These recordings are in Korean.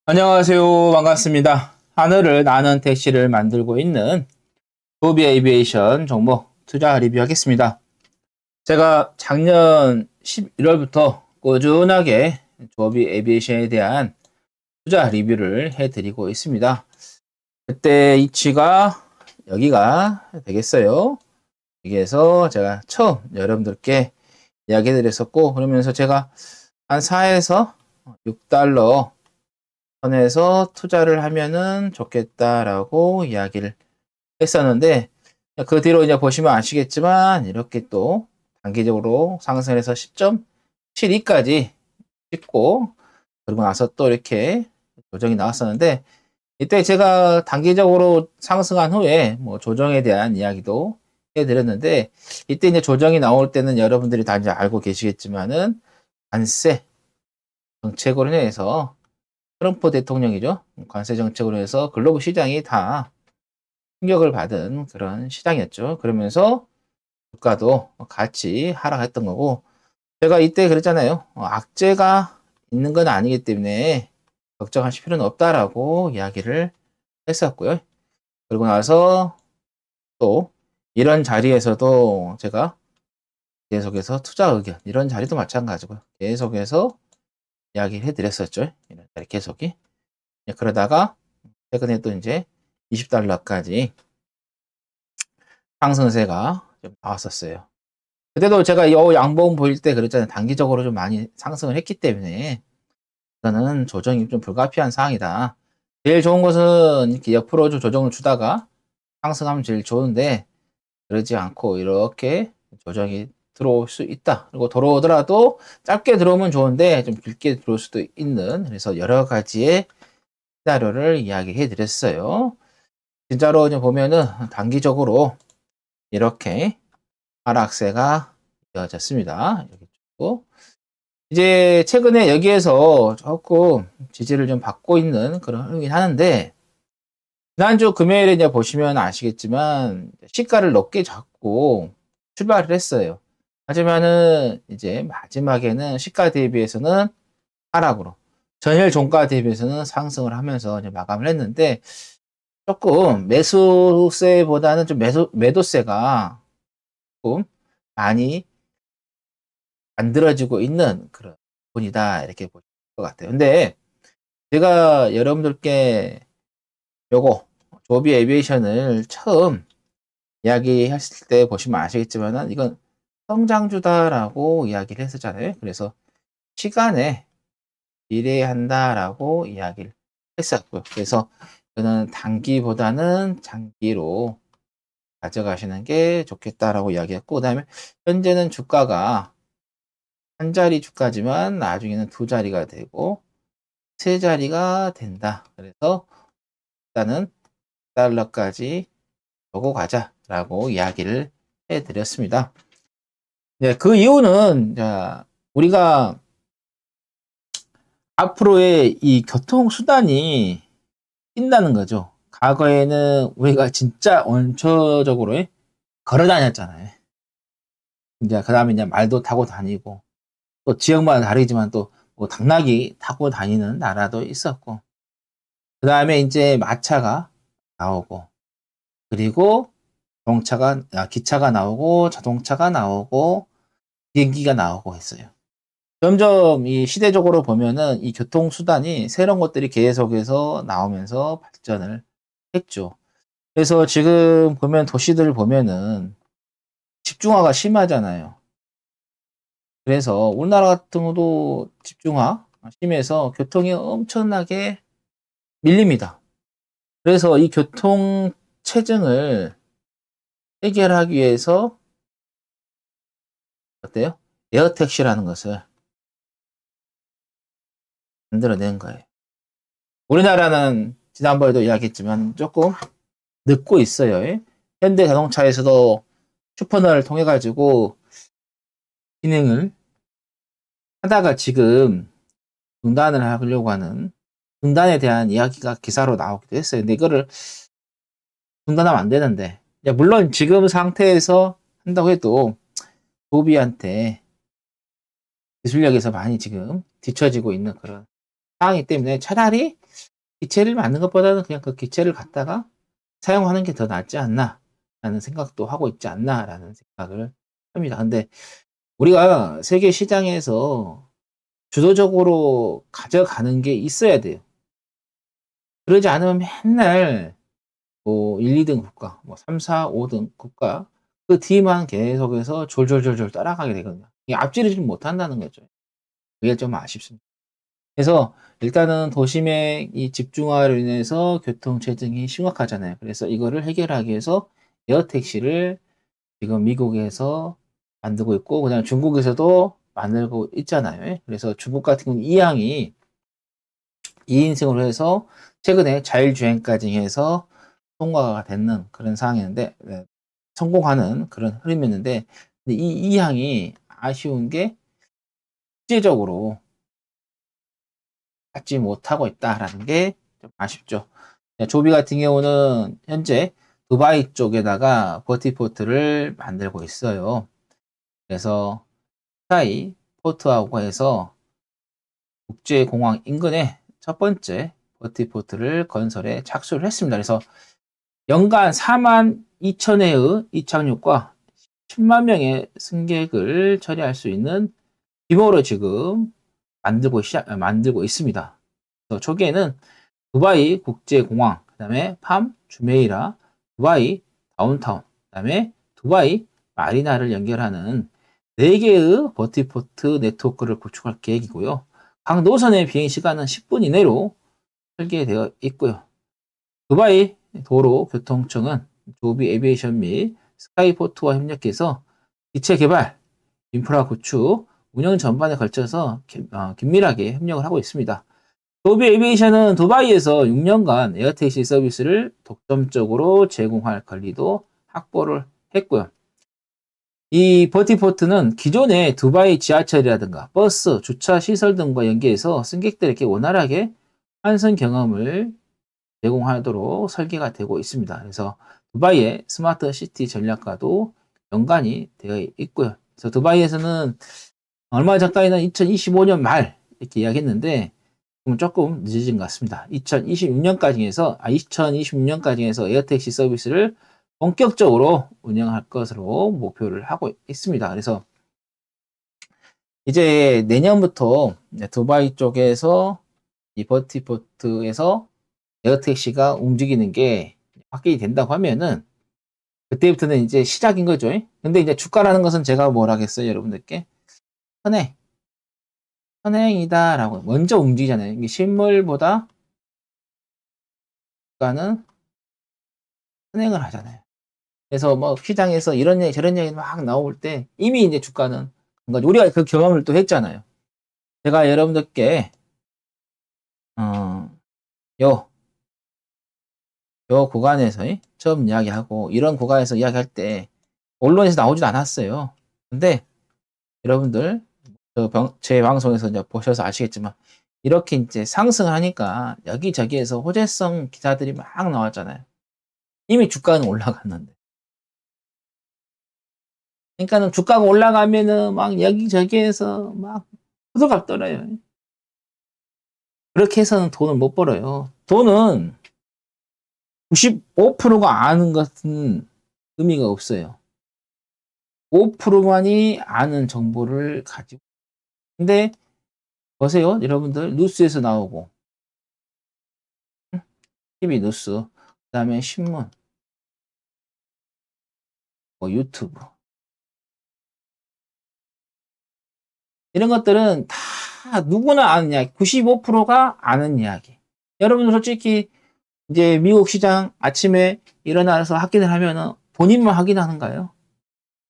안녕하세요. 반갑습니다. 하늘을 나는 택시를 만들고 있는 조비 에비에이션 종목 투자 리뷰하겠습니다. 제가 작년 11월부터 꾸준하게 조비 에비에이션에 대한 투자 리뷰를 해드리고 있습니다. 그때 이치가 여기가 되겠어요. 여기에서 제가 처음 여러분들께 이야기해드렸었고, 그러면서 제가 한 4에서 6달러 선에서 투자를 하면은 좋겠다라고 이야기를 했었는데, 그 뒤로 이제 보시면 아시겠지만 이렇게 또 단기적으로 상승해서 10.72까지 찍고, 그리고 나서 또 이렇게 조정이 나왔었는데, 이때 제가 단기적으로 상승한 후에 뭐 조정에 대한 이야기도 해드렸는데, 이때 이제 조정이 나올 때는 여러분들이 다 이제 알고 계시겠지만은 관세 정책으로 인해서 트럼프 대통령이죠. 관세 정책으로 해서 글로벌 시장이 다 충격을 받은 그런 시장이었죠. 그러면서 주가도 같이 하락했던 거고, 제가 이때 그랬잖아요. 악재가 있는 건 아니기 때문에 걱정하실 필요는 없다라고 이야기를 했었고요. 그리고 나서 또 이런 자리에서도 제가 계속해서 투자 의견, 이런 자리도 마찬가지고요. 계속해서 이야기를 해드렸었죠. 이런 자리 계속이. 그러다가 최근에 또 이제 20달러까지 상승세가 좀 나왔었어요. 그때도 제가 이 양봉 보일 때 그랬잖아요. 단기적으로 좀 많이 상승을 했기 때문에 이거는 조정이 좀 불가피한 상황이다. 제일 좋은 것은 이렇게 옆으로 좀 조정을 주다가 상승하면 제일 좋은데, 그러지 않고 이렇게 조정이 들어올 수 있다. 그리고 들어오더라도 짧게 들어오면 좋은데 좀 길게 들어올 수도 있는, 그래서 여러 가지의 시나리오를 이야기해 드렸어요. 진짜로 이제 보면은 단기적으로 이렇게 하락세가 이어졌습니다. 여기 쭉. 이제 최근에 여기에서 조금 지지를 좀 받고 있는 그런 흐름이긴 하는데, 지난주 금요일에 이제 보시면 아시겠지만 시가를 높게 잡고 출발을 했어요. 하지만은 이제 마지막에는 시가 대비해서는 하락으로, 전일 종가 대비해서는 상승을 하면서 이제 마감을 했는데, 조금 매수세보다는 좀 매도세가 조금 많이 만들어지고 있는 그런 부분이다, 이렇게 보실 것 같아요. 근데 제가 여러분들께 요거 조비 에비에이션을 처음 이야기했을 때 보시면 아시겠지만은 이건 성장주다라고 이야기를 했었잖아요. 그래서 시간에 비례한다라고 이야기를 했었고요. 그래서 저는 단기보다는 장기로 가져가시는 게 좋겠다라고 이야기했고, 그다음에 현재는 주가가 한 자리 주가지만 나중에는 두 자리가 되고 세 자리가 된다. 그래서 일단은 달러까지 보고 가자라고 이야기를 해드렸습니다. 네, 그 이유는 자, 우리가 앞으로의 이 교통수단이 뛴다는 거죠. 과거에는 우리가 진짜 원초적으로 걸어 다녔잖아요. 이제 그 다음에 이제 말도 타고 다니고, 또 지역마다 다르지만 또뭐 당나귀 타고 다니는 나라도 있었고, 그 다음에 이제 마차가 나오고, 그리고 기차가 나오고, 자동차가 나오고, 비행기가 나오고 했어요. 점점 이 시대적으로 보면은 이 교통수단이 새로운 것들이 계속해서 나오면서 발전을 했죠. 그래서 지금 보면 도시들 보면은 집중화가 심하잖아요. 그래서 우리나라 같은 경우도 집중화 심해서 교통이 엄청나게 밀립니다. 그래서 이 교통 체증을 해결하기 위해서 어때요? 에어택시라는 것을 만들어낸 거예요. 우리나라는 지난번에도 이야기했지만 조금 늦고 있어요. 현대 자동차에서도 슈퍼너를 통해 가지고 진행을 하다가 지금 중단을 하려고 하는, 중단에 대한 이야기가 기사로 나오기도 했어요. 근데 이거를 중단하면 안 되는데, 물론 지금 상태에서 한다고 해도 소비한테 기술력에서 많이 지금 뒤처지고 있는 그런 상황이기 때문에 차라리 기체를 만든 것보다는 그냥 그 기체를 갖다가 사용하는 게 더 낫지 않나 라는 생각도 하고 있지 않나 라는 생각을 합니다. 근데 우리가 세계 시장에서 주도적으로 가져가는 게 있어야 돼요. 그러지 않으면 맨날 뭐 1, 2등 국가, 뭐 3, 4, 5등 국가 그 뒤만 계속해서 졸졸졸졸 따라가게 되거든요. 이게 앞지르지 못한다는 거죠. 그게 좀 아쉽습니다. 그래서 일단은 도심의 이 집중화로 인해서 교통체증이 심각하잖아요. 그래서 이거를 해결하기 위해서 에어택시를 지금 미국에서 만들고 있고, 그다음에 중국에서도 만들고 있잖아요. 그래서 중국 같은 경우는 이항이 2인승으로 해서 최근에 자율주행까지 해서 통과가 되는 그런 상황이었는데, 성공하는 그런 흐름이었는데, 근데 이 이항이 아쉬운 게 국제적으로 갖지 못하고 있다라는 게 좀 아쉽죠. 조비 같은 경우는 현재 두바이 쪽에다가 버티포트를 만들고 있어요. 그래서 스카이 포트하고 해서 국제공항 인근에 첫 번째 버티포트를 건설에 착수를 했습니다. 그래서 연간 4만 2천 회의 이착륙과 10만 명의 승객을 처리할 수 있는 규모로 지금 만들고 있습니다. 그래서 초기에는 두바이 국제공항, 그 다음에 팜, 주메이라, 두바이 다운타운, 그 다음에 두바이 마리나를 연결하는 4개의 버티포트 네트워크를 구축할 계획이고요. 각 노선의 비행 시간은 10분 이내로 설계되어 있고요. 두바이 도로교통청은 조비 에비에이션 및 스카이포트와 협력해서 기체 개발, 인프라 구축, 운영 전반에 걸쳐서 긴밀하게 협력을 하고 있습니다. 조비 에비에이션은 두바이에서 6년간 에어택시 서비스를 독점적으로 제공할 권리도 확보를 했고요. 이 버티포트는 기존의 두바이 지하철이라든가 버스, 주차 시설 등과 연계해서 승객들에게 원활하게 환승 경험을 제공하도록 설계가 되고 있습니다. 그래서 두바이의 스마트 시티 전략과도 연관이 되어 있고요. 그래서 두바이에서는 얼마 전까지는 2025년 말 이렇게 이야기했는데 조금 늦어진 것 같습니다. 2026년까지 해서 에어택시 서비스를 본격적으로 운영할 것으로 목표를 하고 있습니다. 그래서 이제 내년부터 두바이 쪽에서 이 버티포트에서 에어택시가 움직이는 게 확인이 된다고 하면은 그때부터는 이제 시작인 거죠. 근데 이제 주가라는 것은 제가 뭘 하겠어요, 여러분들께? 선행, 선행이다라고 먼저 움직이잖아요. 이게 실물보다 주가는 선행을 하잖아요. 그래서 뭐 시장에서 이런 얘기 저런 얘기 막 나올 때 이미 이제 주가는 우리가 그 경험을 또 했잖아요. 제가 여러분들께 요, 요 구간에서 처음 이야기하고 이런 구간에서 이야기할 때 언론에서 나오지도 않았어요. 근데 여러분들 제 방송에서 이제 보셔서 아시겠지만 이렇게 이제 상승을 하니까 여기저기에서 호재성 기사들이 막 나왔잖아요. 이미 주가는 올라갔는데. 그러니까는 주가가 올라가면은 막 여기저기에서 막 호들갑 떨어요. 그렇게 해서는 돈을 못 벌어요. 돈은 95%가 아는 것은 의미가 없어요. 5%만이 아는 정보를 가지고. 근데 보세요, 여러분들 뉴스에서 나오고 TV 뉴스, 그다음에 신문, 뭐 유튜브 이런 것들은 다 누구나 아는 이야기, 95%가 아는 이야기. 여러분들 솔직히 이제 미국 시장 아침에 일어나서 확인을 하면은 본인만 확인하는가요?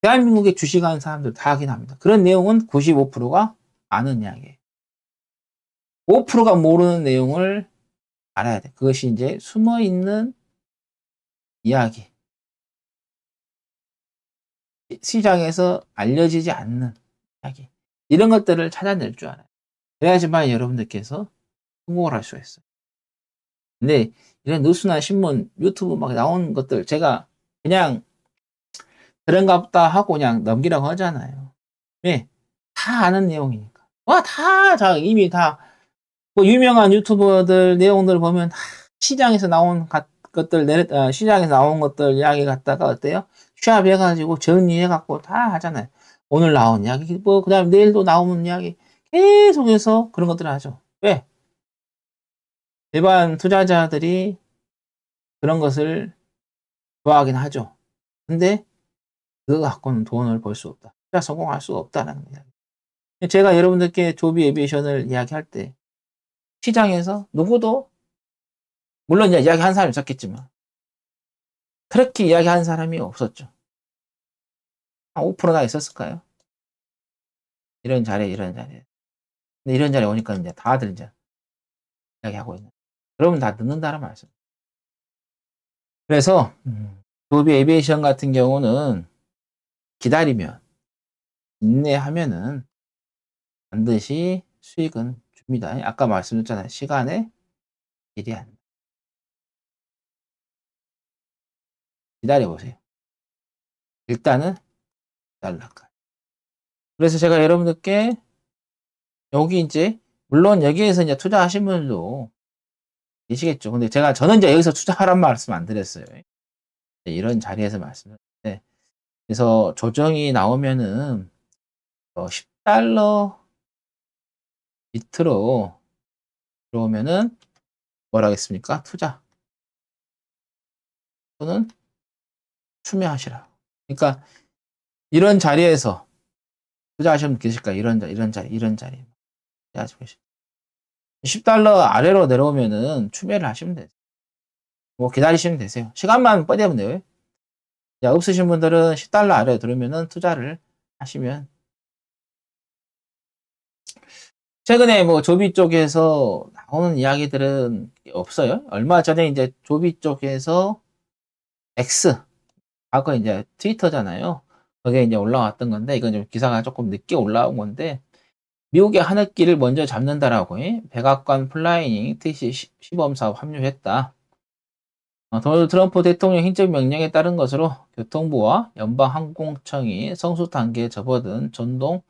대한민국에 주식하는 사람들 다 확인합니다. 그런 내용은 95%가 아는 이야기예요. 5%가 모르는 내용을 알아야 돼. 그것이 이제 숨어 있는 이야기. 시장에서 알려지지 않는 이야기. 이런 것들을 찾아낼 줄 알아요. 그래야지만 여러분들께서 성공을 할 수가 있어요. 근데 이런 뉴스나 신문, 유튜브 막 나오는 것들 제가 그냥 그런가 보다 하고 그냥 넘기라고 하잖아요. 왜? 다 아는 내용이니까. 와, 이미 다 뭐 유명한 유튜버들 내용들 보면 시장에서 나온 것들 시장에서 나온 것들 이야기 갖다가 어때요? 취합해 가지고 정리해 갖고 다 하잖아요. 오늘 나온 이야기 뭐 그다음에 내일도 나오는 이야기 계속해서 그런 것들을 하죠. 왜? 일반 투자자들이 그런 것을 좋아하긴 하죠. 근데 그거 갖고는 돈을 벌 수 없다. 투자 성공할 수 없다라는 이야기. 제가 여러분들께 조비 에비에이션을 이야기할 때 시장에서 누구도 물론 이제 이야기한 사람이 있었겠지만 그렇게 이야기하는 사람이 없었죠. 한 5%나 있었을까요? 이런 자리에, 이런 자리에. 근데 이런 자리에 오니까 이제 다들 이제 이야기하고 있는. 그러면 다 늦는다는 말씀. 그래서, 조비 에비에이션 같은 경우는 기다리면, 인내하면은 반드시 수익은 줍니다. 아까 말씀드렸잖아요. 시간에 일이 아니다. 기다려보세요. 일단은 달라까. 그래서 제가 여러분들께 여기 이제, 물론 여기에서 이제 투자하신 분들도 계시겠죠. 근데 저는 이제 여기서 투자하란 말씀 안 드렸어요. 이런 자리에서 말씀드렸는데, 그래서 조정이 나오면은, $10 밑으로 들어오면은, 뭘 하겠습니까? 투자 또는 추매하시라. 그러니까, 이런 자리에서 투자하시면 계실까요? 이런 자리. $10 아래로 내려오면은 추매를 하시면 돼요. 뭐 기다리시면 되세요. 시간만 뻗으면 돼요. 야, 없으신 분들은 $10 아래로 들으면은 투자를 하시면. 최근에 뭐 조비 쪽에서 나오는 이야기들은 없어요. 얼마 전에 이제 조비 쪽에서 X, 과거 이제 트위터잖아요. 거기에 이제 올라왔던 건데, 이건 좀 기사가 조금 늦게 올라온 건데, 미국의 하늘길을 먼저 잡는다라고, 백악관 플라이닝 택시 시범 사업 합류했다. 도널드 트럼프 대통령 행정 명령에 따른 것으로 교통부와 연방항공청이 성수 단계에 접어든 전동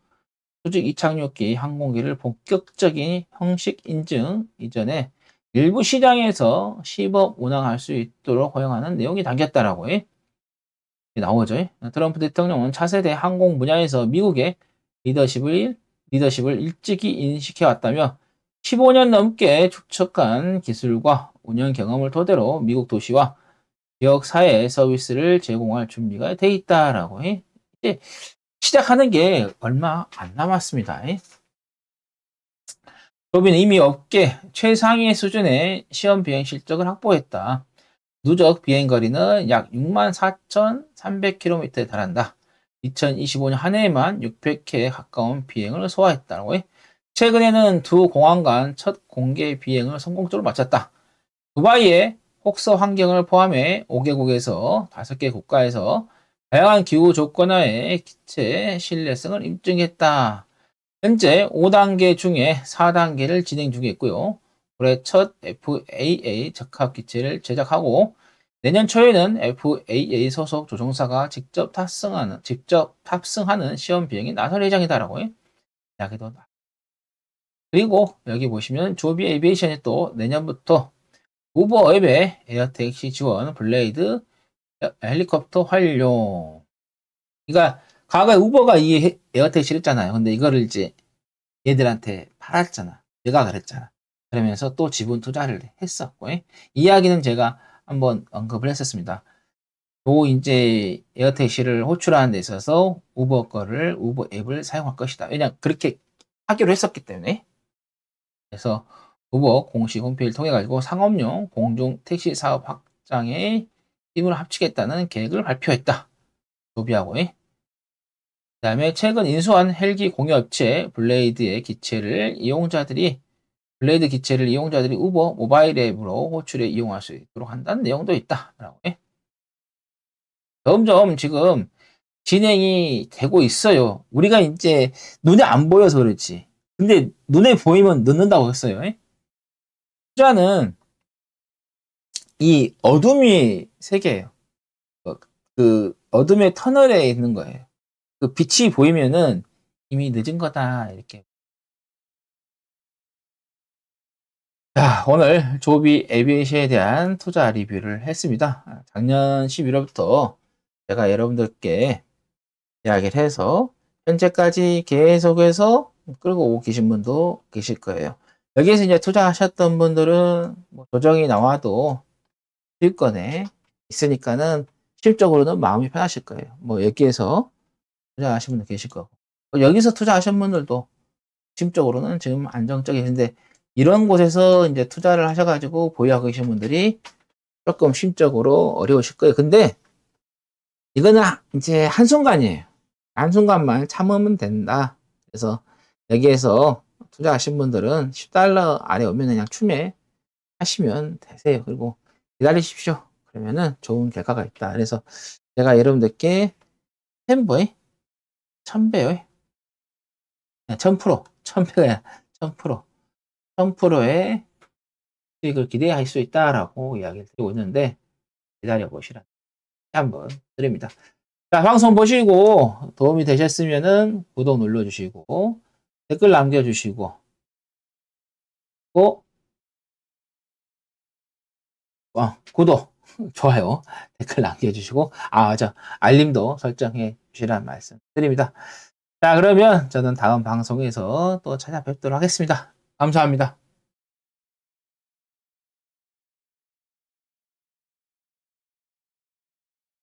수직 이착륙기 항공기를 본격적인 형식 인증 이전에 일부 시장에서 시범 운항할 수 있도록 허용하는 내용이 담겼다라고 나오죠. 트럼프 대통령은 차세대 항공 분야에서 미국의 리더십을 일찍이 인식해왔다며 15년 넘게 축적한 기술과 운영 경험을 토대로 미국 도시와 지역 사회 서비스를 제공할 준비가 돼 있다라고 이제 시작하는 게 얼마 안 남았습니다. 조비는 이미 업계 최상위 수준의 시험 비행 실적을 확보했다. 누적 비행 거리는 약 64,300km에 달한다. 2025년 한 해에만 600회에 가까운 비행을 소화했다고 최근에는 두 공항 간 첫 공개 비행을 성공적으로 마쳤다. 두바이의 혹서 환경을 포함해 5개국에서 5개 국가에서 다양한 기후 조건하에 기체 신뢰성을 입증했다. 현재 5단계 중에 4단계를 진행 중에 있고요. 올해 첫 FAA 적합 기체를 제작하고 내년 초에는 FAA 소속 조종사가 직접 탑승하는 시험 비행에 나설 예정이다라고 이야기도 나. 그리고 여기 보시면 조비 에비에이션이 또 내년부터 우버 앱의 에어택시 지원 블레이드 헬리콥터 활용. 그러니까 과거에 우버가 이 에어택시를 했잖아요. 근데 이거를 이제 얘들한테 팔았잖아. 내가 그랬잖아. 그러면서 또 지분 투자를 했었고, 이야기는 제가 한번 언급을 했었습니다. 또 이제 에어택시를 호출하는 데 있어서 우버 앱을 사용할 것이다. 왜냐 그렇게 하기로 했었기 때문에. 그래서 우버 공식 홈페이지를 통해 가지고 상업용 공중 택시 사업 확장에 힘을 합치겠다는 계획을 발표했다. 조비하고. 그다음에 최근 인수한 헬기 공유업체 블레이드 기체를 이용자들이 우버 모바일 앱으로 호출해 이용할 수 있도록 한다는 내용도 있다라고 점점 지금 진행이 되고 있어요. 우리가 이제 눈에 안 보여서 그렇지. 근데 눈에 보이면 늦는다고 했어요. 투자는 이 어둠이 세계예요. 그 어둠의 터널에 있는 거예요. 그 빛이 보이면은 이미 늦은 거다 이렇게 자, 오늘 조비 에비에이션에 대한 투자 리뷰를 했습니다. 작년 11월부터 제가 여러분들께 이야기를 해서 현재까지 계속해서 끌고 오고 계신 분도 계실 거예요. 여기에서 이제 투자하셨던 분들은 뭐 조정이 나와도 수익권에 있으니까는 실적으로는 마음이 편하실 거예요. 뭐 여기에서 투자하신 분도 계실 거고 여기서 투자하신 분들도 심적으로는 지금 안정적이신데 이런 곳에서 이제 투자를 하셔가지고 보유하고 계신 분들이 조금 심적으로 어려우실 거예요. 근데 이거는 이제 한순간이에요. 한순간만 참으면 된다. 그래서 여기에서 투자하신 분들은 10달러 아래 오면 그냥 추매하시면 되세요. 그리고 기다리십시오. 그러면은 좋은 결과가 있다. 그래서 제가 여러분들께 1000배에 1000배에 1000%, 1000배가 1000%, 1000%의 수익을 기대할 수 있다라고 이야기를 드리고 있는데 기다려 보시라 한번 드립니다. 자, 방송 보시고 도움이 되셨으면은 구독 눌러주시고 댓글 남겨주시고 또 구독, 좋아요, 댓글 남겨주시고 알림도 설정해 주시라는 말씀 드립니다. 자, 그러면 저는 다음 방송에서 또 찾아뵙도록 하겠습니다. 감사합니다.